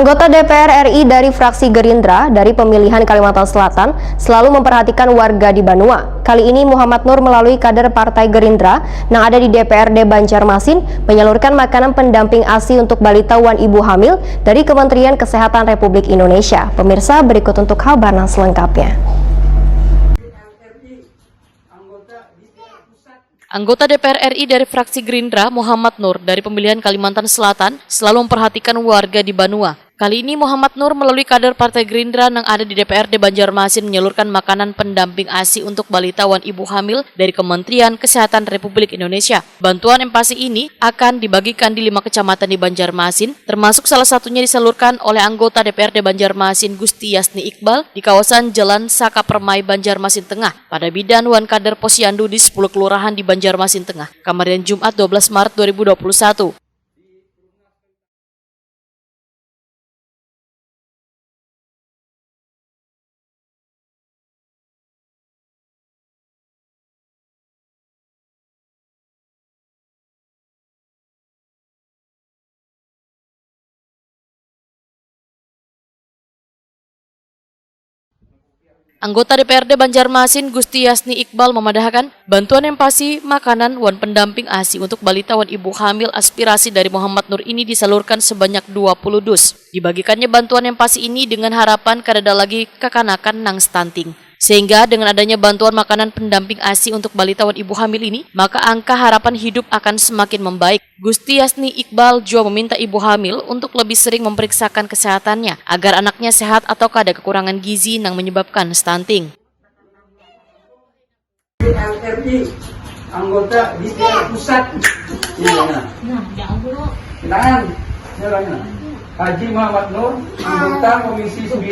Anggota DPR RI dari fraksi Gerindra dari pemilihan Kalimantan Selatan selalu memperhatikan warga di Banua. Kali ini Muhammad Nur melalui kader Partai Gerindra yang ada di DPRD Banjarmasin menyalurkan makanan pendamping ASI untuk balita wan ibu hamil dari Kementerian Kesehatan Republik Indonesia. Pemirsa, berikut untuk kabar selengkapnya. Anggota DPR RI dari fraksi Gerindra, Muhammad Nur dari pemilihan Kalimantan Selatan selalu memperhatikan warga di Banua. Kali ini Muhammad Nur melalui kader Partai Gerindra yang ada di DPRD Banjarmasin menyalurkan makanan pendamping ASI untuk balita wan ibu hamil dari Kementerian Kesehatan Republik Indonesia. Bantuan empasi ini akan dibagikan di 5 kecamatan di Banjarmasin, termasuk salah satunya disalurkan oleh anggota DPRD Banjarmasin Gusti Yasni Iqbal di kawasan Jalan Saka Permai, Banjarmasin Tengah pada bidan wan kader Posyandu di 10 kelurahan di Banjarmasin Tengah, kemarin Jumat 12 Maret 2021. Anggota DPRD Banjarmasin Gusti Yasni Iqbal memadahkan bantuan empasi makanan wan pendamping ASI untuk balita wan ibu hamil aspirasi dari Muhammad Nur ini disalurkan sebanyak 20 dus. Dibagikannya bantuan empasi ini dengan harapan kadada lagi kekanakan nang stunting. Sehingga dengan adanya bantuan makanan pendamping ASI untuk balita wan ibu hamil ini, maka angka harapan hidup akan semakin membaik. Gusti Yasni Iqbal juga meminta ibu hamil untuk lebih sering memeriksakan kesehatannya agar anaknya sehat atau ada kekurangan gizi yang menyebabkan stunting. RI anggota di pusat Haji Muhammad Nur, anggota Komisi 9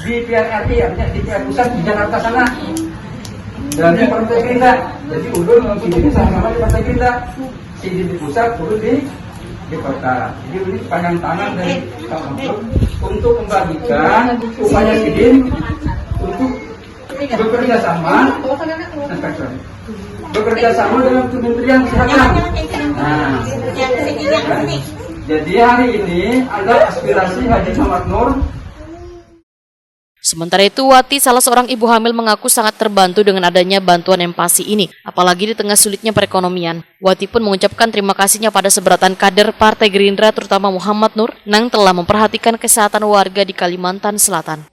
di PRRI, artinya di PR pusat di Jakarta sana. Dari Partai Gerindra, jadi ulun dengan sini sama-sama di Partai Gerindra, sini di pusat, ulun di kota. Jadi ini panjang tangan dari Pak untuk membagikan upaya sidin untuk bekerja sama dengan Kementerian Kesehatan. Nah, jadi hari ini ada aspirasi Haji Muhammad Nur. Sementara itu, Wati, salah seorang ibu hamil, mengaku sangat terbantu dengan adanya bantuan empasi ini, apalagi di tengah sulitnya perekonomian. Wati pun mengucapkan terima kasihnya pada seberatan kader Partai Gerindra, terutama Muhammad Nur, yang telah memperhatikan kesehatan warga di Kalimantan Selatan.